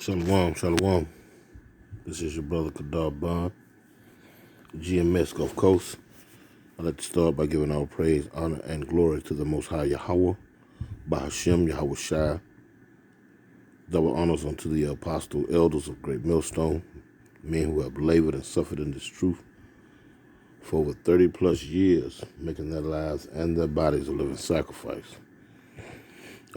Shalom, shalom. This is your brother Kadar Bond, GMS Gulf Coast. I'd like to start by giving all praise, honor, and glory to the Most High Yahweh, Bahashem Yahweh Shai. Double honors unto the apostle elders of Great Millstone, men who have labored and suffered in this truth for over 30 plus years, making their lives and their bodies a living sacrifice.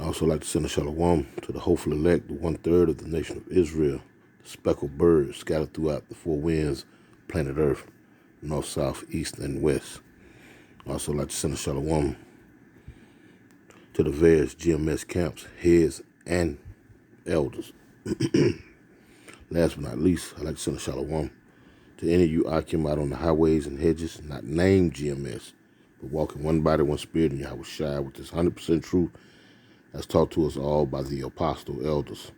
I also like to send a shalom to the hopeful elect, the 1/3 of the nation of Israel, the speckled birds scattered throughout the four winds, planet Earth, north, south, east, and west. I also like to send a shalom to the various GMS camps, heads, and elders. Last but not least, I'd like to send a shalom to any of you Akim out on the highways and hedges, not named GMS, but walking one body, one spirit in Yahweh Shai with this 100% truth as taught to us all by the apostle elders.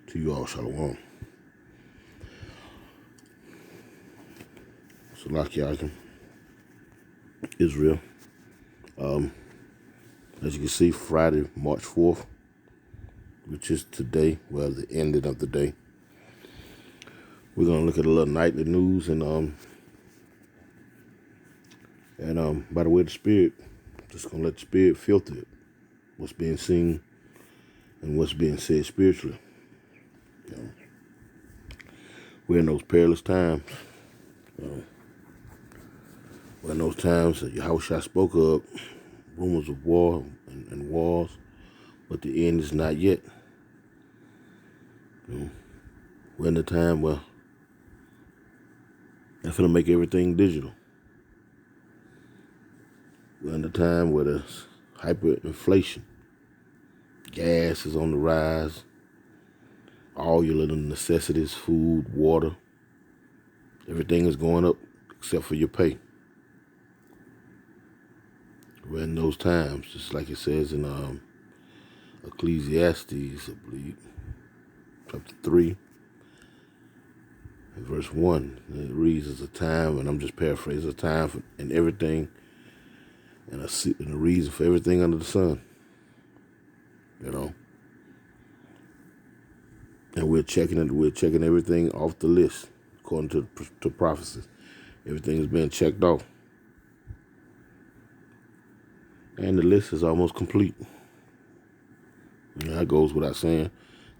To you all, shalom. Salaki Akim, Israel. As you can see, Friday, March 4th, which is today, well, the ending of the day. We're gonna look at a little nightly news and by the way of the spirit, just gonna let the spirit filter it. What's being seen and what's being said spiritually. You know, we're in those perilous times. We're in those times that Yahushua spoke of, rumors of war and wars, but the end is not yet. You know, we're in the time where they're going to make everything digital. We're in the time where there's hyperinflation. Gas is on the rise. All your little necessities, food, water, everything is going up except for your pay. We're in those times, just like it says in Ecclesiastes, I believe, chapter 3, and verse 1. And it reads, "It's a time," and I'm just paraphrasing, "a time for and everything, and a reason for everything under the sun." You know, and we're checking everything off the list according to prophecies. Everything is being checked off, and the list is almost complete. And that goes without saying.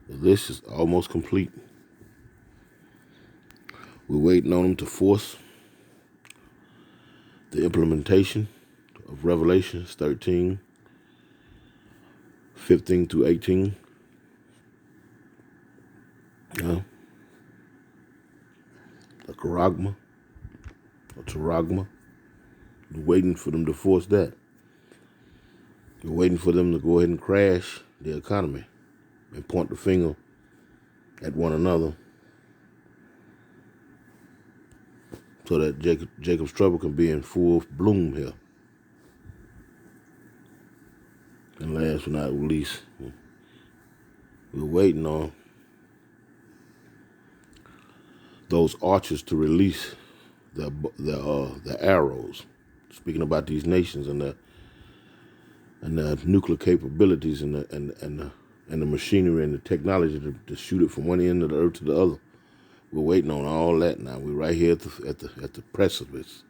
The list is almost complete. We're waiting on them to force the implementation of Revelations 13, 15 through 18. The Charagma, or Charagma. We're waiting for them to force that. We're waiting for them to go ahead and crash the economy and point the finger at one another so that Jacob's trouble can be in full bloom here. And last but not least, we're waiting on those archers to release the arrows. Speaking about these nations and the nuclear capabilities and the machinery and the technology to shoot it from one end of the earth to the other. We're waiting on all that now. We're right here at the precipice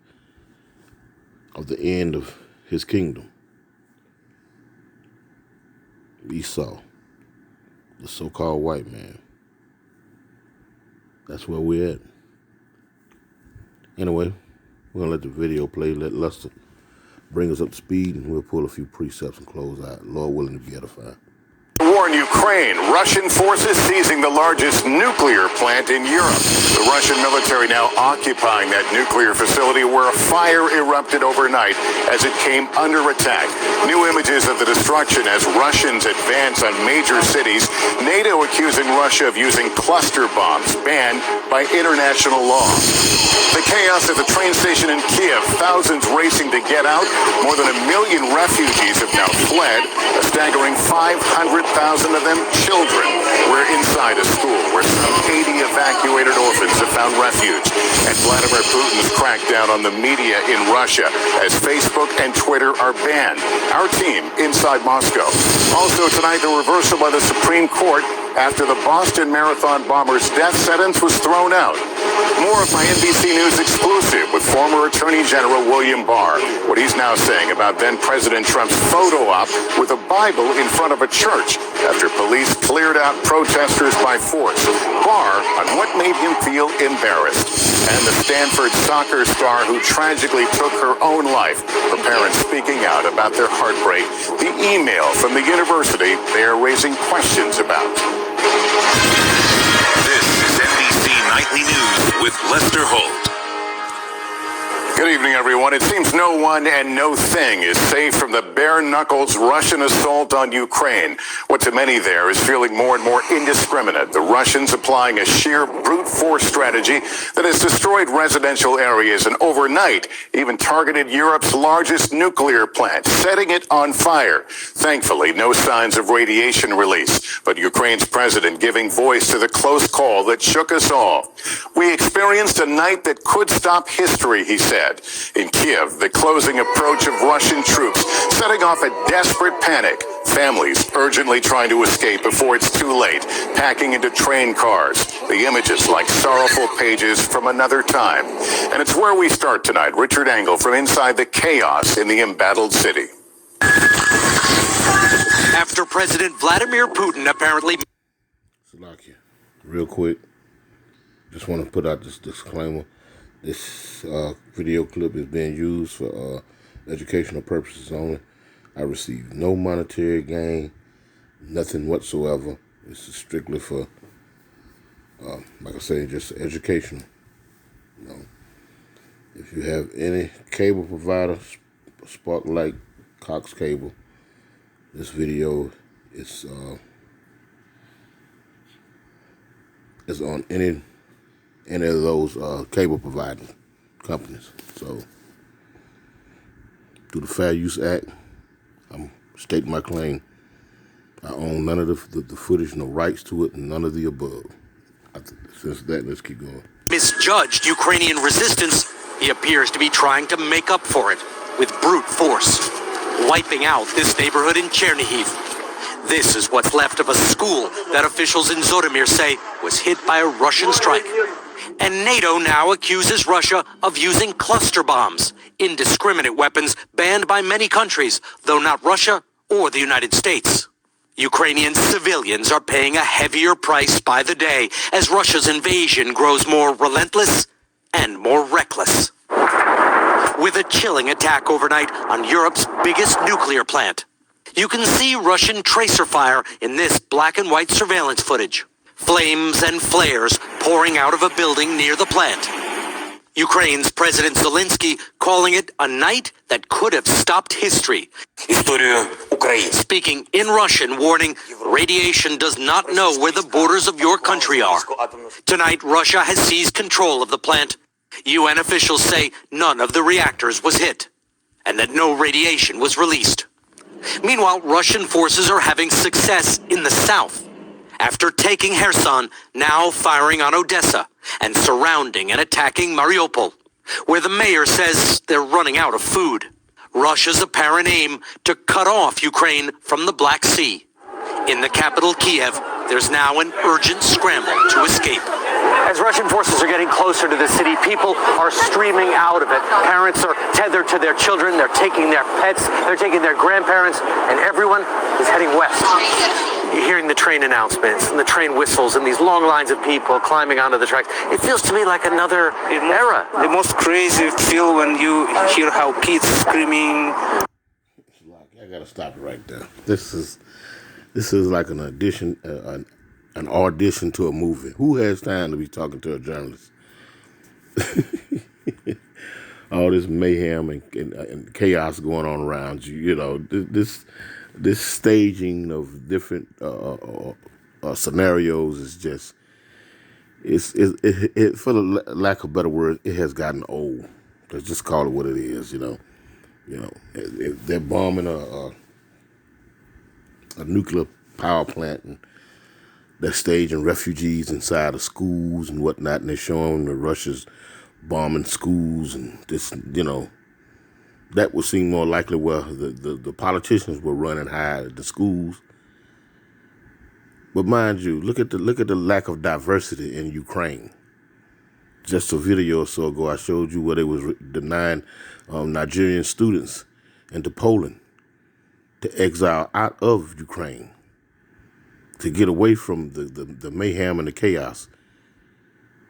of the end of his kingdom. Esau, the so-called white man. That's where we're at. Anyway, we're going to let the video play, let Luster bring us up to speed, and we'll pull a few precepts and close out. Lord willing to be edified. War in Ukraine, Russian forces seizing the largest nuclear plant in Europe. The Russian military now occupying that nuclear facility where a fire erupted overnight as it came under attack. New images of the destruction as Russians advance on major cities. NATO accusing Russia of using cluster bombs banned by international law. The chaos at the train station in Kiev, thousands racing to get out. More than 1 million refugees have now fled, a staggering 500,000 of them children. We're We're inside a school where some 80 evacuated orphans have found refuge. And Vladimir Putin's crackdown on the media in Russia as Facebook and Twitter are banned. Our team inside Moscow. Also tonight, the reversal by the Supreme Court after the Boston Marathon bomber's death sentence was thrown out. More of my NBC News exclusive with former Attorney General William Barr. What he's now saying about then President Trump's photo op with a Bible in front of a church after police cleared out protesters by force. Barr on what made him feel embarrassed. And the Stanford soccer star who tragically took her own life. Her parents speaking out about their heartbreak. The email from the university they are raising questions about. This is NBC Nightly News with Lester Holt. Good evening, everyone. It seems no one and no thing is safe from the bare-knuckles Russian assault on Ukraine. What to many there is feeling more and more indiscriminate. The Russians applying a sheer brute force strategy that has destroyed residential areas and overnight even targeted Europe's largest nuclear plant, setting it on fire. Thankfully, no signs of radiation release, but Ukraine's president giving voice to the close call that shook us all. We experienced a night that could stop history, he said. In Kiev, the closing approach of Russian troops, setting off a desperate panic. Families urgently trying to escape before it's too late, packing into train cars. The images like sorrowful pages from another time. And it's where we start tonight. Richard Engel from inside the chaos in the embattled city. After President Vladimir Putin apparently... Salakia, real quick, just want to put out this disclaimer. This video clip is being used for educational purposes only. I received no monetary gain, nothing whatsoever. This is strictly for, like I say, just educational. You know, if you have any cable provider, Sparklight, Cox Cable, this video is on any of those cable providing companies. So, through the Fair Use Act, I'm stating my claim. I own none of the footage, no rights to it, and none of the above. Since that, let's keep going. Misjudged Ukrainian resistance, he appears to be trying to make up for it with brute force, wiping out this neighborhood in Chernihiv. This is what's left of a school that officials in Zhytomyr say was hit by a Russian strike. And NATO now accuses Russia of using cluster bombs, indiscriminate weapons banned by many countries, though not Russia or the United States. Ukrainian civilians are paying a heavier price by the day as Russia's invasion grows more relentless and more reckless. With a chilling attack overnight on Europe's biggest nuclear plant. You can see Russian tracer fire in this black and white surveillance footage. Flames and flares pouring out of a building near the plant. Ukraine's President Zelensky calling it a night that could have stopped history. Speaking in Russian, warning, radiation does not know where the borders of your country are. Tonight, Russia has seized control of the plant. UN officials say none of the reactors was hit, and that no radiation was released. Meanwhile, Russian forces are having success in the south. After taking Kherson, now firing on Odessa and surrounding and attacking Mariupol, where the mayor says they're running out of food. Russia's apparent aim to cut off Ukraine from the Black Sea. In the capital, Kiev, there's now an urgent scramble to escape. As Russian forces are getting closer to the city, people are streaming out of it. Parents are tethered to their children, they're taking their pets, they're taking their grandparents, and everyone is heading west. You're hearing the train announcements and the train whistles and these long lines of people climbing onto the tracks. It feels to me like another era. The most crazy feel when you hear how kids screaming. I gotta stop it right there. This is like an audition, an audition to a movie. Who has time to be talking to a journalist? All this mayhem and chaos going on around you. You know, this staging of different scenarios is just it for the lack of better words, it has gotten old. Let's just call it what it is. You know, if they're bombing a nuclear power plant, and They're staging refugees inside of schools and whatnot, and they're showing the Russia's bombing schools and this, that would seem more likely where the politicians were running high at the schools. But mind you, look at the lack of diversity in Ukraine. Just a video or so ago, I showed you where they was denying Nigerian students into Poland to exile out of Ukraine to get away from the mayhem and the chaos.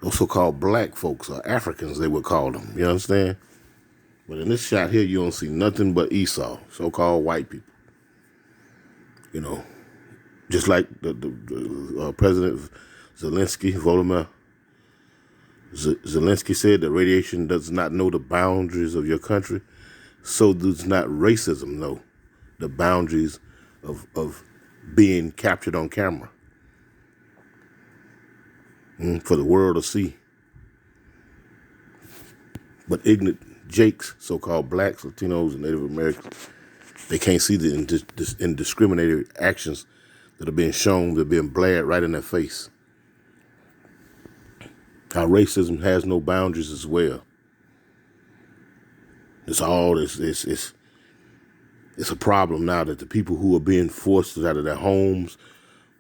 Those so-called black folks, or Africans, they would call them. You understand? But in this shot here, you don't see nothing but Esau, so-called white people. Just like the President Zelensky, Volodymyr Zelensky said that radiation does not know the boundaries of your country, so does not racism know the boundaries of being captured on camera for the world to see. But ignorant jakes, so-called blacks, Latinos, and Native Americans, they can't see the indiscriminate actions that are being shown, that are being blared right in their face. How racism has no boundaries as well. It's a problem now that the people who are being forced out of their homes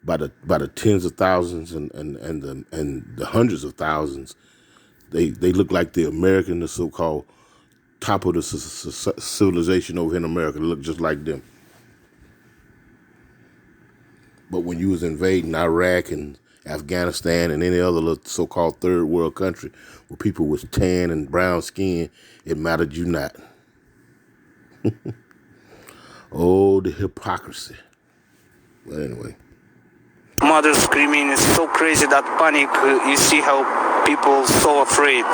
by the tens of thousands and the hundreds of thousands, they look like the American, the so-called top of the civilization over here in America. They look just like them. But when you was invading Iraq and Afghanistan and any other so-called third world country where people was tan and brown skin, it mattered you not. Oh, the hypocrisy. But anyway. Mother screaming is so crazy, that panic. You see how people so afraid.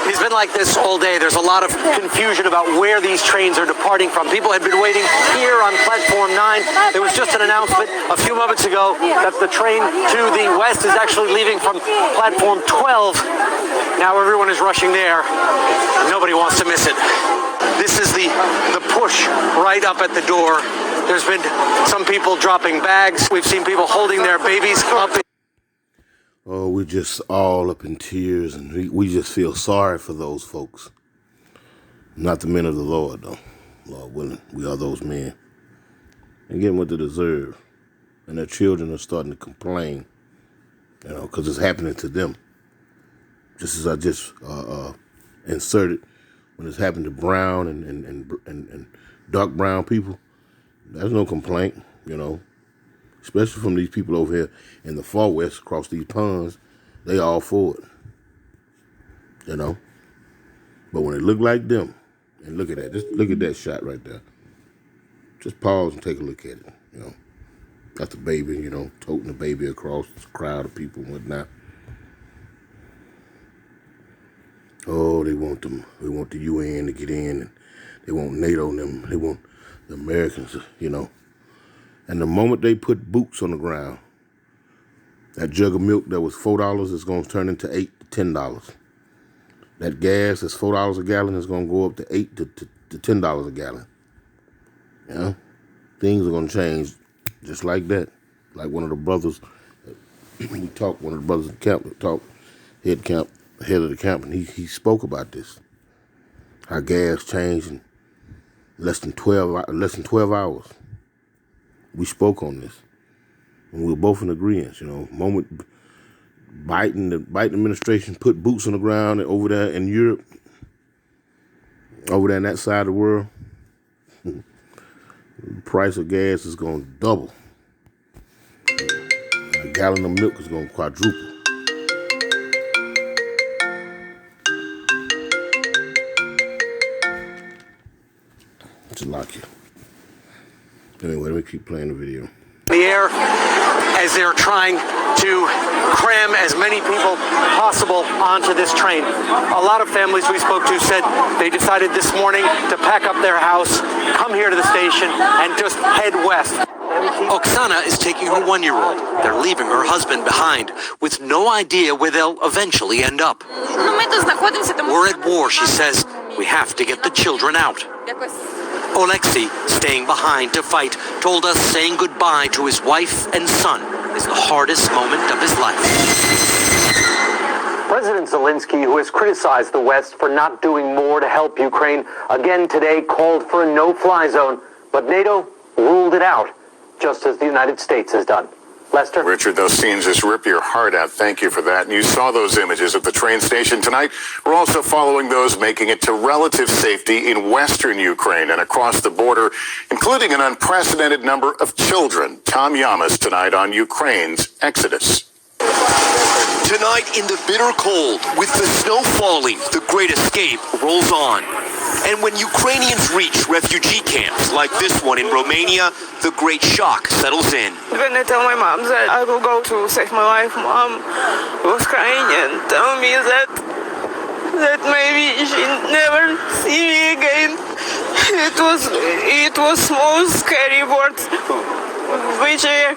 It's been like this all day. There's a lot of confusion about where these trains are departing from. People had been waiting here on platform 9. There was just an announcement a few moments ago that the train to the west is actually leaving from platform 12. Now everyone is rushing there. Nobody wants to miss it. This is the push right up at the door. There's been some people dropping bags. We've seen people holding their babies up. Oh, we're just all up in tears, and we just feel sorry for those folks. Not the men of the Lord, though. Lord willing, we are those men. And getting what they deserve. And their children are starting to complain, because it's happening to them. Just as I just inserted, when it's happened to brown and dark brown people, there's no complaint, Especially from these people over here in the far west across these ponds, they all for it, But when it look like them, and look at that, just look at that shot right there. Just pause and take a look at it, Got the baby, toting the baby across the crowd of people and whatnot. Oh, they want the UN to get in, and they want NATO and them, they want the Americans, And the moment they put boots on the ground, that jug of milk that was $4 is going to turn into $8 to $10. That gas that's $4 a gallon is going to go up to $8 to $10 a gallon. Things are going to change just like that. Like one of the brothers, one of the brothers in the camp talked, head of the camp, and he spoke about this. How gas changed in less than 12 hours. We spoke on this, and we were both in agreement. Moment the Biden administration put boots on the ground over there in Europe, over there in that side of the world, the price of gas is going to double. And a gallon of milk is going to quadruple. It's a lot here. Anyway, let me keep playing the video. The air as they're trying to cram as many people possible onto this train. A lot of families we spoke to said they decided this morning to pack up their house, come here to the station, and just head west. Oksana is taking her 1-year-old. They're leaving her husband behind with no idea where they'll eventually end up. We're at war, she says. We have to get the children out. Oleksiy, staying behind to fight, told us saying goodbye to his wife and son is the hardest moment of his life. President Zelensky, who has criticized the West for not doing more to help Ukraine, again today called for a no-fly zone, but NATO ruled it out, just as the United States has done. Lester? Richard, those scenes just rip your heart out. Thank you for that. And you saw those images at the train station tonight. We're also following those making it to relative safety in western Ukraine and across the border, including an unprecedented number of children. Tom Yamas tonight on Ukraine's exodus. Tonight in the bitter cold, with the snow falling, the Great Escape rolls on. And when Ukrainians reach refugee camps like this one in Romania, the great shock settles in. When I tell my mom that I will go to save my life, Mom was crying and telling me that maybe she never see me again. It was most scary words which I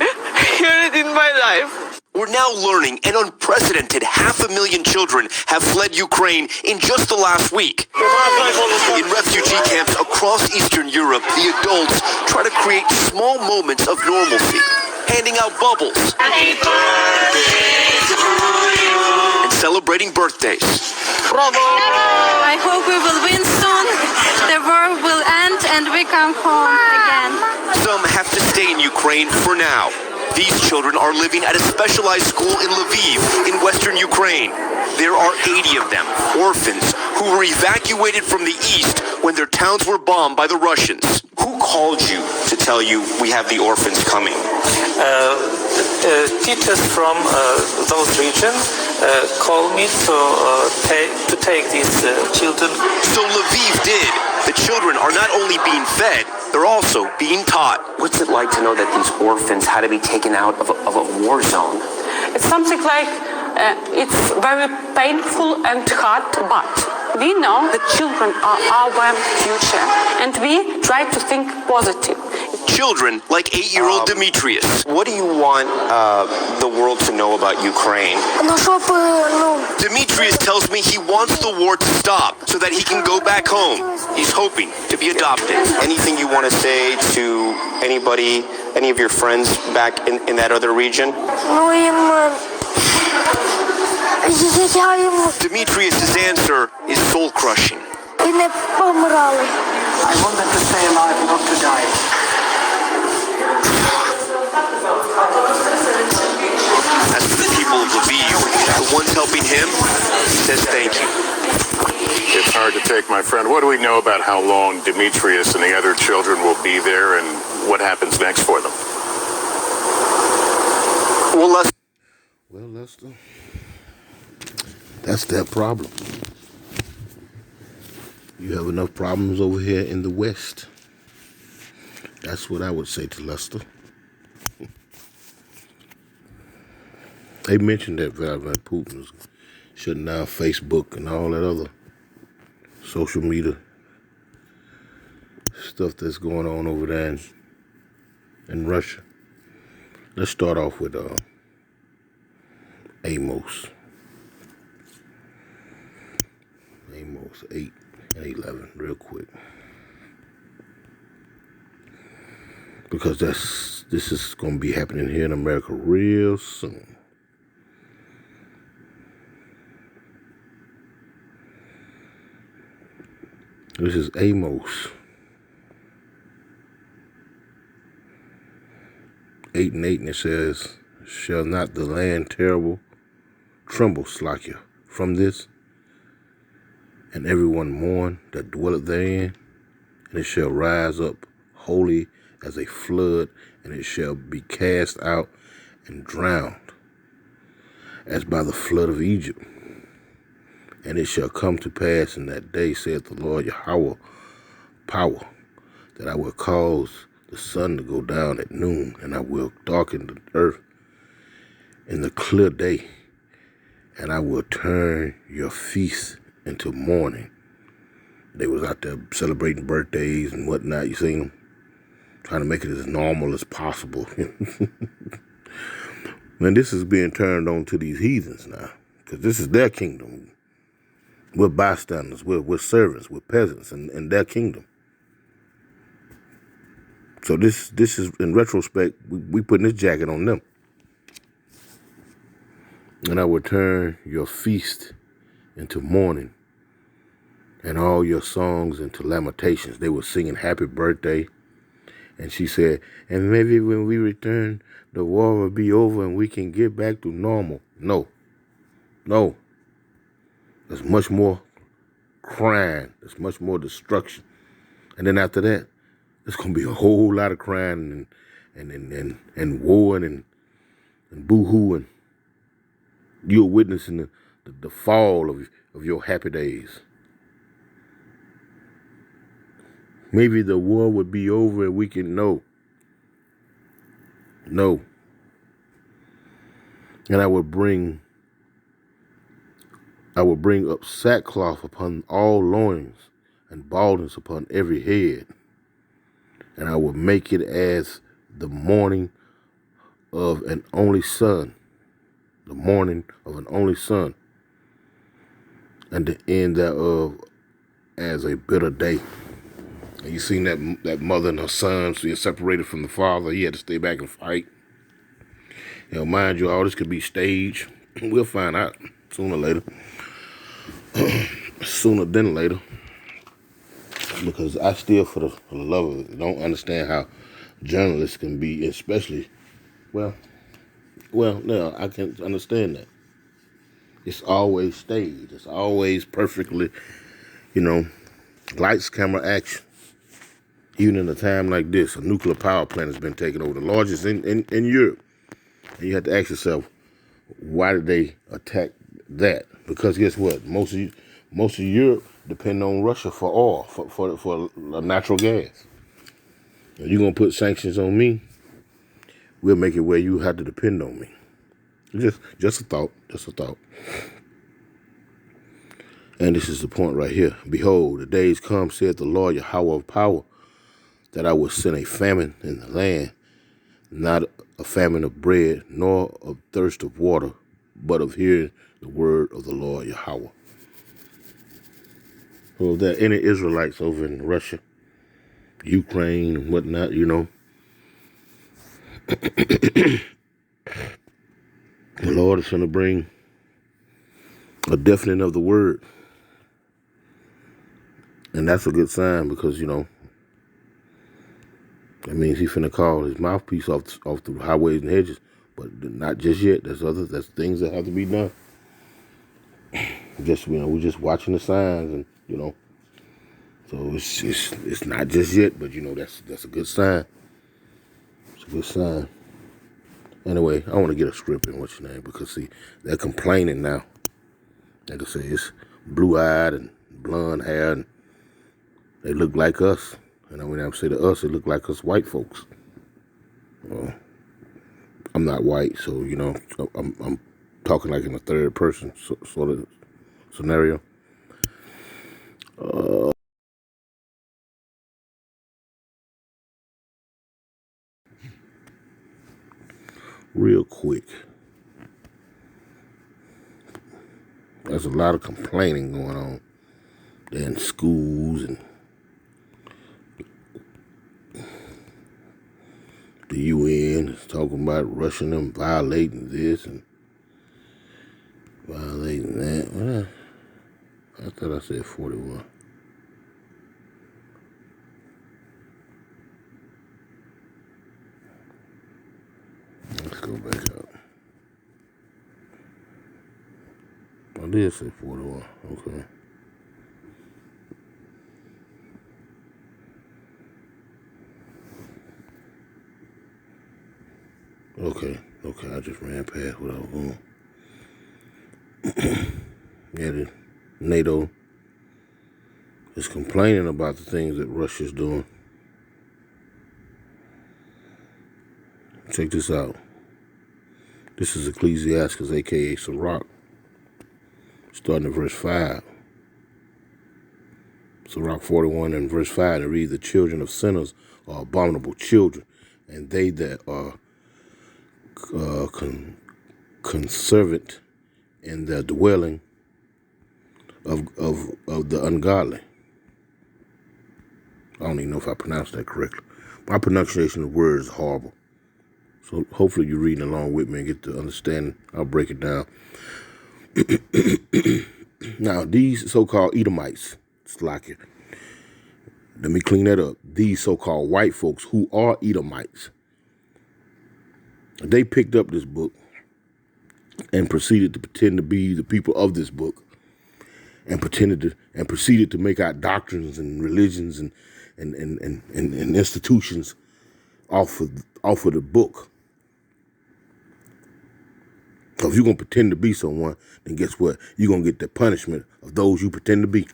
heard in my life. We're now learning an unprecedented 500,000 children have fled Ukraine in just the last week. In refugee camps across Eastern Europe, the adults try to create small moments of normalcy, handing out bubbles and celebrating birthdays. I hope we will win soon, the war will end and we come home again. Some have to stay in Ukraine for now. These children are living at a specialized school in Lviv, in western Ukraine. There are 80 of them, orphans, who were evacuated from the east when their towns were bombed by the Russians. Who called you to tell you we have the orphans coming? Teachers from those regions called me to take these children. So Lviv did. The children are not only being fed, they're also being taught. What's it like to know that these orphans had to be taken out of a war zone? It's something like, it's very painful and hard, but we know that children are our future, and we try to think positive. Children like 8-year-old Demetrius. What do you want the world to know about Ukraine? Demetrius tells me he wants the war to stop so that he can go back home. He's hoping to be adopted. Anything you want to say to anybody, any of your friends back in that other region? Demetrius' answer is soul-crushing. I wanted to stay alive, not to die. As for the people of Lviv, the ones helping him, he says thank you. It's hard to take, my friend. What do we know about how long Demetrius and the other children will be there and what happens next for them? Well, Lester, that's their problem. You have enough problems over here in the West. That's what I would say to Lester. They mentioned that Vladimir Putin was shutting down Facebook and all that other social media stuff that's going on over there in Russia. Let's start off with Amos 8 and 11 real quick, because this is going to be happening here in America real soon. This is Amos 8 and 8, and it says, "Shall not the land tremble slacker from this, and everyone mourn that dwelleth therein? And it shall rise up wholly as a flood, and it shall be cast out and drowned, as by the flood of Egypt. And it shall come to pass in that day, saith the Lord Yahweh, power, that I will cause the sun to go down at noon, and I will darken the earth in the clear day, and I will turn your feast into mourning." They was out there celebrating birthdays and whatnot. You seen them trying to make it as normal as possible. And this is being turned on to these heathens now, because this is their kingdom. We're bystanders, we're servants, we're peasants in their kingdom. So this is, in retrospect, we putting this jacket on them. And I will turn your feast into mourning and all your songs into lamentations. They were singing happy birthday. And she said, and maybe when we return, the war will be over and we can get back to normal. No. There's much more crying. There's much more destruction. And then after that, there's going to be a whole lot of crying and warring and boo-hooing. You're witnessing the fall of your happy days. Maybe the war would be over and we can know. No. And I would bring up sackcloth upon all loins and baldness upon every head. And I would make it as the mourning of an only son. The mourning of an only son. And the end thereof as a bitter day. And you seen that mother and her son, so you're separated from the father. He had to stay back and fight. You know, mind you, all this could be staged. We'll find out sooner or later. Sooner than later. Because I still, for the love of it, don't understand how journalists can be, especially, well, no, I can understand that. It's always staged. It's always perfectly, lights, camera, action. Even in a time like this, a nuclear power plant has been taken over, the largest in Europe. And you have to ask yourself, why did they attack that? Because guess what? Most of Europe depend on Russia for oil, for natural gas. If you're going to put sanctions on me, we'll make it where you have to depend on me. Just a thought. And this is the point right here. Behold, the days come, saith the Lord Yahweh of power, that I will send a famine in the land, not a famine of bread, nor of thirst of water, but of hearing the word of the Lord Yahweh. So if there are any Israelites over in Russia, Ukraine, and whatnot, the Lord is going to bring a deafening of the word. And that's a good sign because, that means he's finna call his mouthpiece off the highways and hedges. But not just yet. There's things that have to be done. We're just watching the signs and, so it's not just yet, but that's a good sign. It's a good sign. Anyway, I want to get a script in what's your name because see, they're complaining now. Like I say, it's blue-eyed and blonde hair and they look like us. And when I say to us, it look like us white folks. Well, I'm not white, so, I'm talking like in a third person sort of scenario. Real quick. There's a lot of complaining going on. They're in schools and the UN is talking about Russian them violating this and violating that. Well, I thought I said 41. Let's go back up. I did say 41. Okay. Okay, I just ran past what I was going. Yeah, the NATO is complaining about the things that Russia's doing. Check this out. This is Ecclesiastes, a.k.a. Sirach, starting at verse 5. Sirach 41 and verse 5, to read, the children of sinners are abominable children, and they that are conservant in the dwelling of the ungodly. I don't even know if I pronounced that correctly. My pronunciation of words is horrible. So hopefully you're reading along with me and get to understand. I'll break it down. Now, these so-called Edomites, Slakia, let me clean that up. These so-called white folks who are Edomites, they picked up this book and proceeded to pretend to be the people of this book, and proceeded to make out doctrines and religions and institutions off of the book. So if you're gonna pretend to be someone, then guess what? You're gonna get the punishment of those you pretend to be.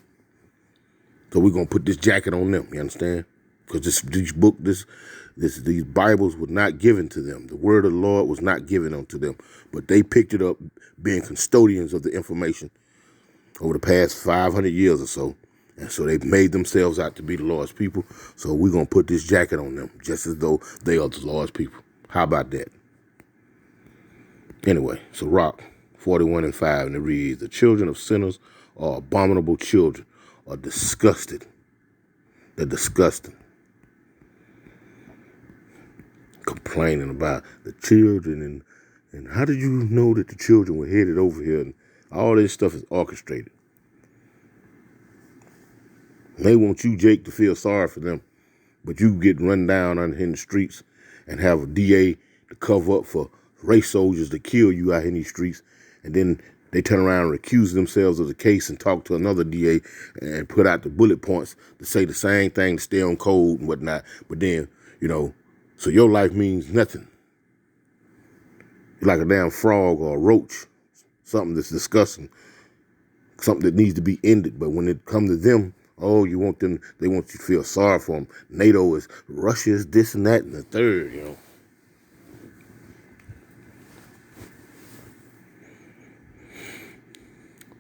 So we're gonna put this jacket on them. You understand? Because these Bibles were not given to them. The word of the Lord was not given unto them, but they picked it up, being custodians of the information over the past 500 years or so. And so they made themselves out to be the Lord's people. So we're going to put this jacket on them just as though they are the Lord's people. How about that? Anyway, so Rock 41:5, and it reads, the children of sinners are abominable children, are disgusted. They're disgusting. Complaining about the children and how did you know that the children were headed over here? And all this stuff is orchestrated. They want you, Jake, to feel sorry for them, but you get run down out in the streets and have a DA to cover up for race soldiers to kill you out in these streets, and then they turn around and recuse themselves of the case and talk to another DA and put out the bullet points to say the same thing, to stay on code and whatnot. But then, so your life means nothing. You're like a damn frog or a roach, something that's disgusting, something that needs to be ended. But when it comes to them, they want you to feel sorry for them. NATO is, Russia is this and that and the third,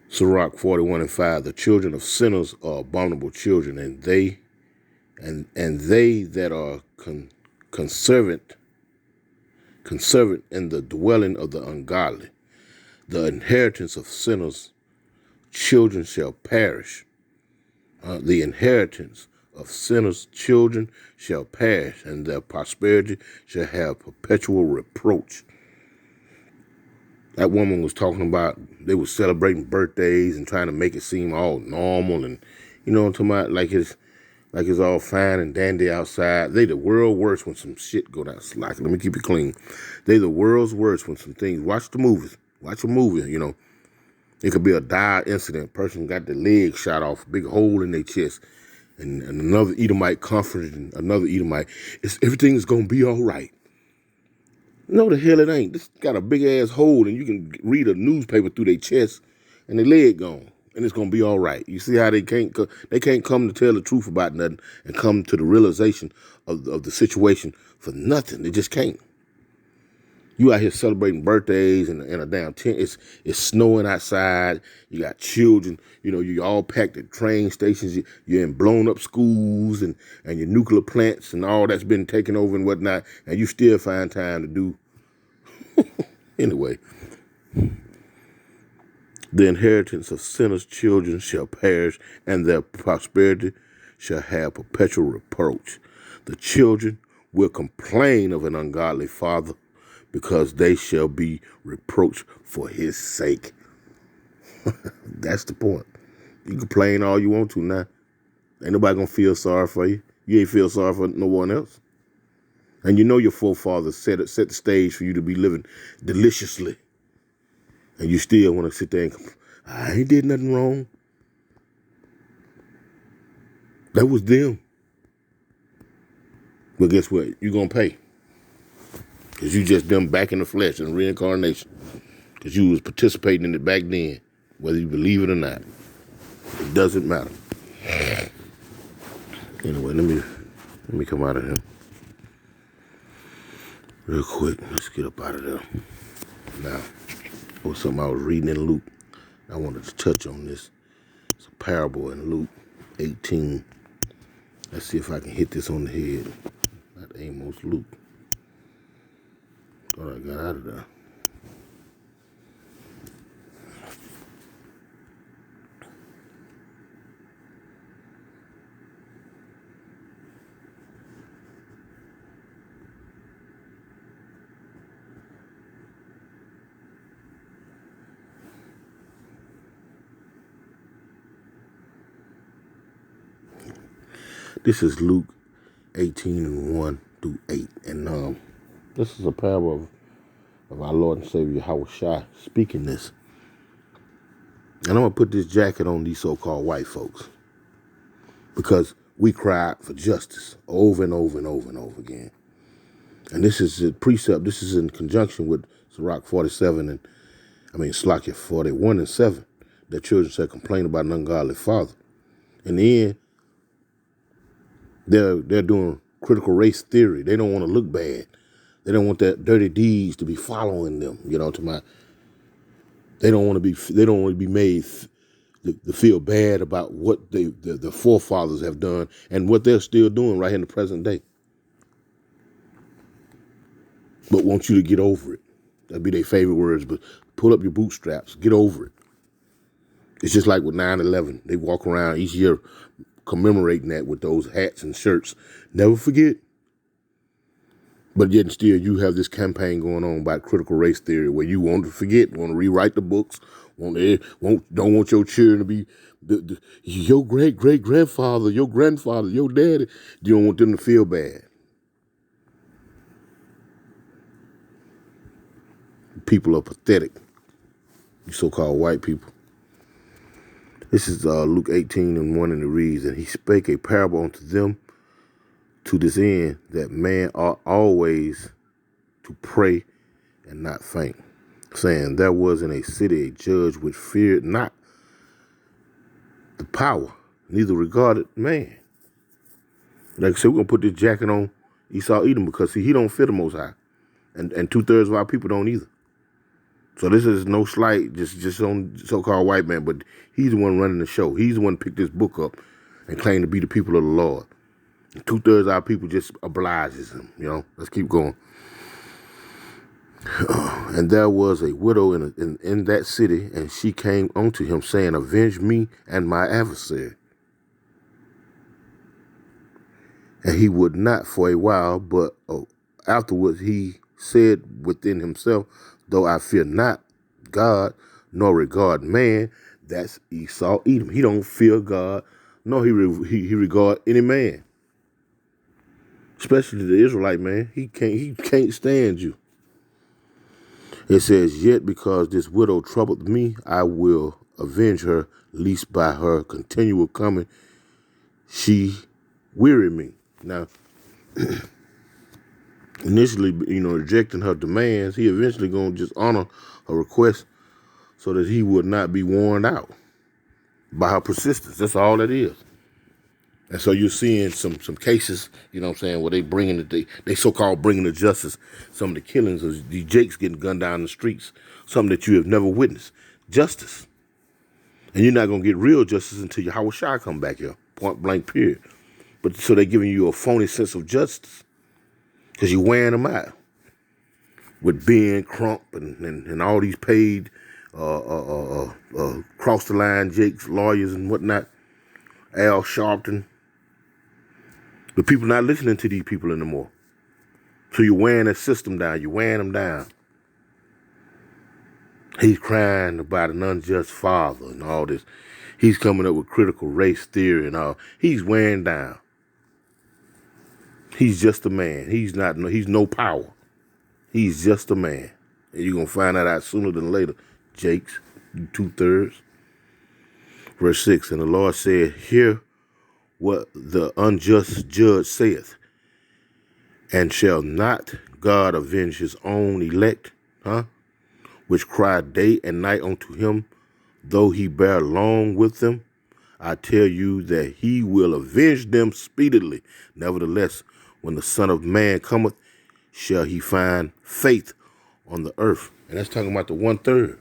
Sirach 41:5, the children of sinners are abominable children, and they that are conservant in the dwelling of the ungodly. The inheritance of sinners' children shall perish. The inheritance of sinners' children shall perish, and their prosperity shall have perpetual reproach. That woman was talking about they were celebrating birthdays and trying to make it seem all normal, and I'm talking about like it's all fine and dandy outside. They the world worst when some shit go down. Slack. Let me keep it clean. They the world's worst when some things. Watch the movies. Watch a movie. It could be a dire incident. Person got their leg shot off, big hole in their chest, and another Edomite comforting another Edomite. Everything is gonna be all right. No, the hell it ain't. This got a big ass hole, and you can read a newspaper through their chest, and their leg gone, and it's gonna be all right. You see how they can't come to tell the truth about nothing and come to the realization of the situation for nothing. They just can't. You out here celebrating birthdays in a damn tent. It's snowing outside. You got children. You all packed at train stations. You're in blown up schools and your nuclear plants and all that's been taken over and whatnot. And you still find time to do. Anyway, the inheritance of sinners' children shall perish, and their prosperity shall have perpetual reproach. The children will complain of an ungodly father, because they shall be reproached for his sake. That's the point. You complain all you want to now. Ain't nobody gonna feel sorry for you. You ain't feel sorry for no one else. And your forefathers set the stage for you to be living deliciously. And you still want to sit there and complain. I ain't did nothing wrong. That was them. But guess what? You're gonna pay. Because you just them back in the flesh in reincarnation. Because you was participating in it back then, whether you believe it or not. It doesn't matter. Anyway, let me come out of here. Real quick. Let's get up out of there. Now, it was something I was reading in Luke. I wanted to touch on this. It's a parable in Luke 18. Let's see if I can hit this on the head. Not Amos, Luke. Thought I got out of there. This is Luke 18:1-8. And this is a parable of our Lord and Savior Yahushua speaking this. And I'm going to put this jacket on these so-called white folks because we cried for justice over and over and over and over again. And this is a precept. This is in conjunction with Sirach 47 Slakia 41:7. That children shall complain about an ungodly father. In the end, they're doing critical race theory. They don't want to look bad. They don't want that dirty deeds to be following them. They don't want to be made to feel bad about what the forefathers have done and what they're still doing right here in the present day. But want you to get over it. That'd be their favorite words, but pull up your bootstraps, get over it. It's just like with 9/11. They walk around each year commemorating that with those hats and shirts. Never forget. But yet still you have this campaign going on about critical race theory where you want to forget, want to rewrite the books, don't want your children to be your great-great-grandfather, your grandfather, your daddy. You don't want them to feel bad. People are pathetic. You so-called white people. This is Luke 18:1, and it reads, "And he spake a parable unto them to this end, that man ought always to pray and not faint, saying, there was in a city a judge which feared not the power, neither regarded man." Like I said, we're going to put this jacket on Esau Edom because, see, he don't fear the Most High. And 2/3 of our people don't either. So this is no slight just on so-called white man, but he's the one running the show. He's the one picked this book up and claimed to be the people of the Lord. And 2/3 of our people just obliges him, Let's keep going. And there was a widow in that city, and she came unto him, saying, avenge me and my adversary. And he would not for a while, but afterwards he said within himself, though I fear not God, nor regard man. That's Esau Edom. He don't fear God, nor he regard any man. Especially the Israelite man. He can't stand you. It says, yet because this widow troubled me, I will avenge her, lest by her continual coming she weary me. Now, initially, rejecting her demands, he eventually going to just honor her request so that he would not be worn out by her persistence. That's all that is. And so you're seeing some cases, where they they so-called bringing to justice some of the killings of these Jakes getting gunned down in the streets, something that you have never witnessed. Justice. And you're not going to get real justice until Yahushua come back here, point blank period. But so they're giving you a phony sense of justice because you're wearing them out with Ben Crump and all these paid cross the line Jakes, lawyers and whatnot, Al Sharpton. The people not listening to these people anymore. So you're wearing that system down. You're wearing them down. He's crying about an unjust father and all this. He's coming up with critical race theory and all. He's wearing down. He's just a man. He's no power. He's just a man. And you're going to find that out sooner than later. Jakes, 2/3. Verse 6, and the Lord said, hear what the unjust judge saith, and shall not God avenge his own elect, which cry day and night unto him, though he bear long with them? I tell you that he will avenge them speedily. Nevertheless, when the Son of Man cometh, shall he find faith on the earth? And that's talking about the 1/3.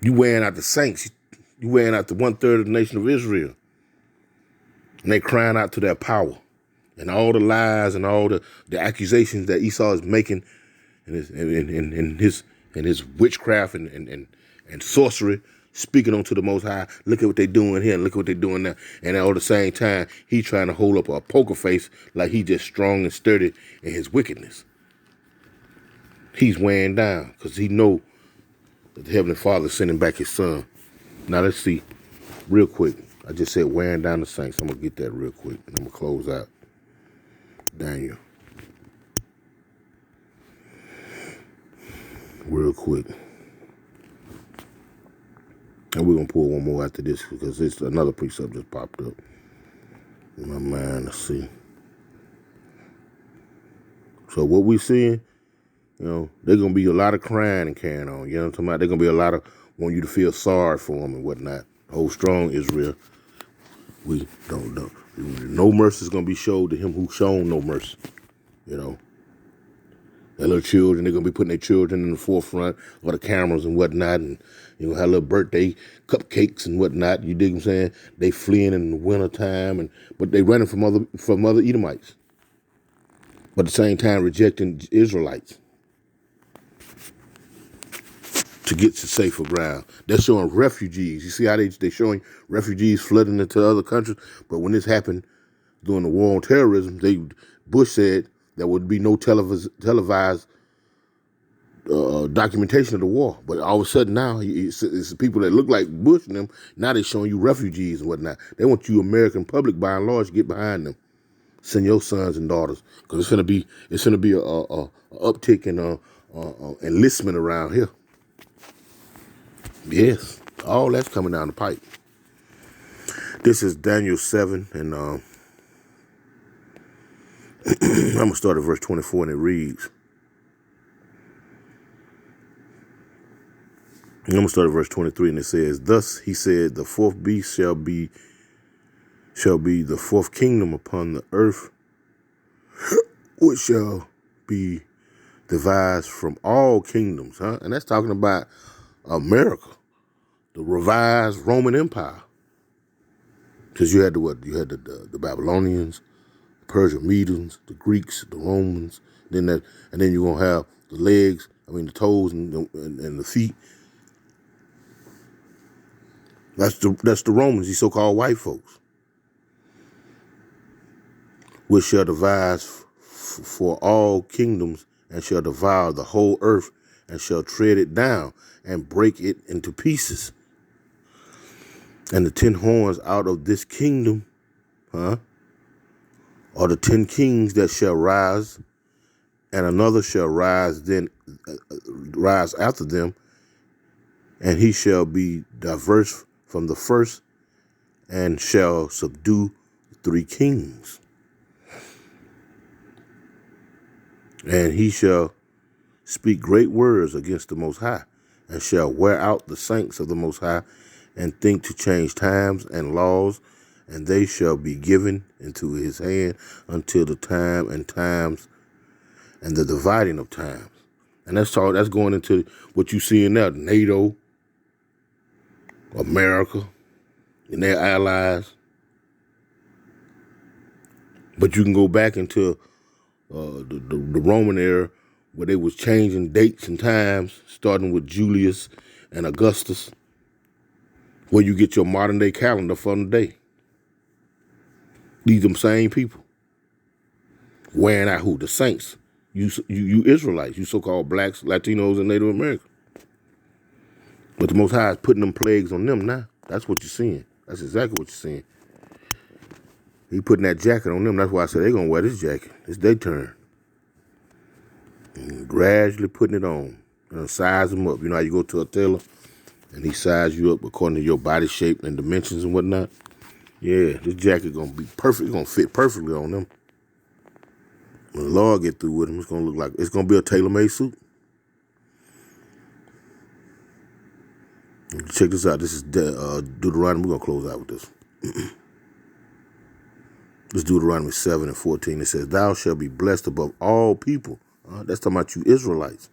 You wearing out the saints. You wearing out the 1/3 of the nation of Israel. And they crying out to their power. And all the lies and all the accusations that Esau is making in his witchcraft and sorcery, speaking onto the Most High. Look at what they're doing here and look at what they're doing now. And all at the same time, he trying to hold up a poker face like he just strong and sturdy in his wickedness. He's wearing down because he know that the Heavenly Father is sending back his son. Now let's see real quick. I just said wearing down the saints. I'm going to get that real quick, and I'm going to close out Daniel real quick. And we're going to pull one more after this because it's another precept just popped up in my mind. Let's see. So what we seeing, you know, there's going to be a lot of crying and carrying on. You know what I'm talking about? There's going to be a lot of want you to feel sorry for them and whatnot. Hold strong, Israel. We don't know. No mercy is going to be showed to him who shown no mercy. You know. Their little children, they're going to be putting their children in the forefront of the cameras and whatnot. And, you know, have little birthday cupcakes and whatnot. You dig what I'm saying? They fleeing in the wintertime, but they running from other Edomites. But at the same time rejecting Israelites to get to safer ground. They're showing refugees. You see how they showing refugees flooding into other countries? But when this happened during the war on terrorism, Bush said there would be no televised documentation of the war. But all of a sudden now, it's people that look like Bush and them, now they're showing you refugees and whatnot. They want you American public, by and large, to get behind them. Send your sons and daughters, because it's gonna be a uptick in enlistment around here. Yes, all that's coming down the pipe. This is Daniel 7, and I'm gonna start at verse 24, and it reads. I'm gonna start at verse 23, and it says, "Thus he said, the fourth beast shall be the fourth kingdom upon the earth, which shall be devised from all kingdoms." And that's talking about America, the revised Roman Empire. Because you had the Babylonians, the Persian Medians, the Greeks, the Romans, and then you're gonna have the legs, the toes and the feet. That's the Romans, these so-called white folks. Which shall devise for all kingdoms, and shall devour the whole earth, and shall tread it down, and break it into pieces. And the 10 horns out of this kingdom, are the 10 kings that shall rise, and another shall rise after them, and he shall be diverse from the first, and shall subdue 3 kings. And he shall speak great words against the Most High, and shall wear out the saints of the Most High, and think to change times and laws, and they shall be given into his hand until the time and times and the dividing of times. And that's going into what you see in there, NATO, America, and their allies. But you can go back into the Roman era, where they was changing dates and times, starting with Julius and Augustus, where you get your modern day calendar from the day. These them same people. Wearing out who? The saints. You Israelites, you so-called blacks, Latinos, and Native Americans. But the Most High is putting them plagues on them now. That's what you're seeing. That's exactly what you're seeing. He putting that jacket on them. That's why I said they're going to wear this jacket. It's their turn. And gradually putting it on. Size them up. You know how you go to a tailor and he size you up according to your body shape and dimensions and whatnot? Yeah, this jacket going to be perfect. It's going to fit perfectly on them. When the Lord get through with them, it's going to look like, it's going to be a tailor-made suit. Check this out. This is Deuteronomy. We're going to close out with this. This is Deuteronomy 7 and 14. It says, "Thou shalt be blessed above all people." That's talking about you Israelites.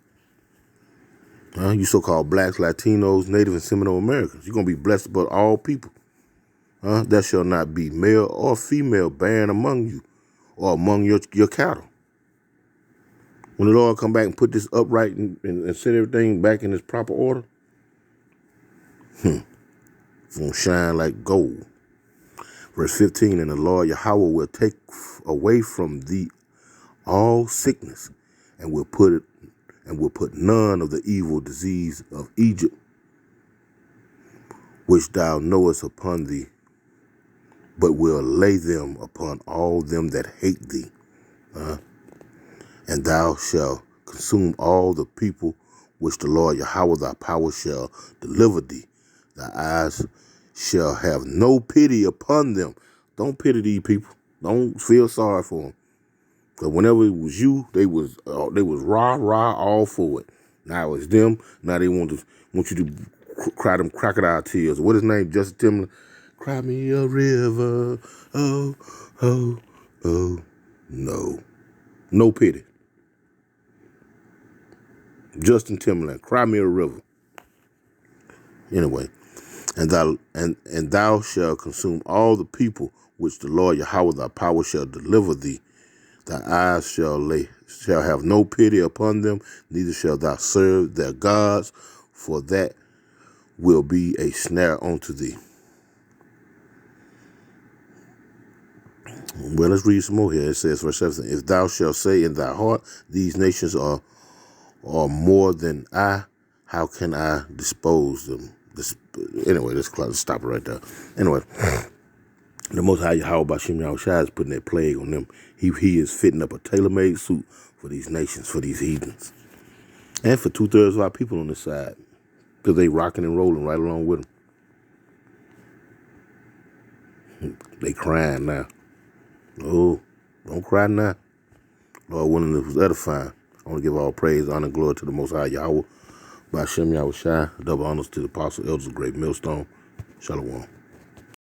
You so-called blacks, Latinos, Native and Seminole Americans. You're going to be blessed above all people. There shall not be male or female barren among you, or among your cattle. When the Lord come back and put this upright and set everything back in its proper order, it's going to shine like gold. Verse 15, "And the Lord Yahweh will take away from thee all sickness, and will put none of the evil disease of Egypt, which thou knowest upon thee, but will lay them upon all them that hate thee. And thou shalt consume all the people which the Lord Yahweh thy power shall deliver thee. Thy eyes shall have no pity upon them. Don't pity these people. Don't feel sorry for them. Because whenever it was you, they was rah all for it. Now it's them. Now they want you to cry them crocodile tears. What is his name? Justin Timberlake. Cry me a river. Oh, oh, oh. No. No pity. Justin Timberlake. Cry me a river. Anyway. And thou shalt consume all the people which the Lord Yahweh thy power shall deliver thee. Thy eyes shall have no pity upon them, neither shalt thou serve their gods, for that will be a snare unto thee. Well, let's read some more here. It says, verse 17, if thou shalt say in thy heart, these nations are more than I, how can I dispose them? Anyway, let's stop it right there. Anyway, the Most High Yahweh Bashim Yahushua is putting that plague on them. He is fitting up a tailor-made suit for these nations, for these heathens. And for 2/3 of our people on this side. Because they rocking and rolling right along with them. They crying now. Oh, don't cry now. Lord willing, it was edifying. I want to give all praise, honor, and glory to the Most High Yahweh. Bashim Yahushua. Double honors to the apostle, elders of Great Millstone. Shalom.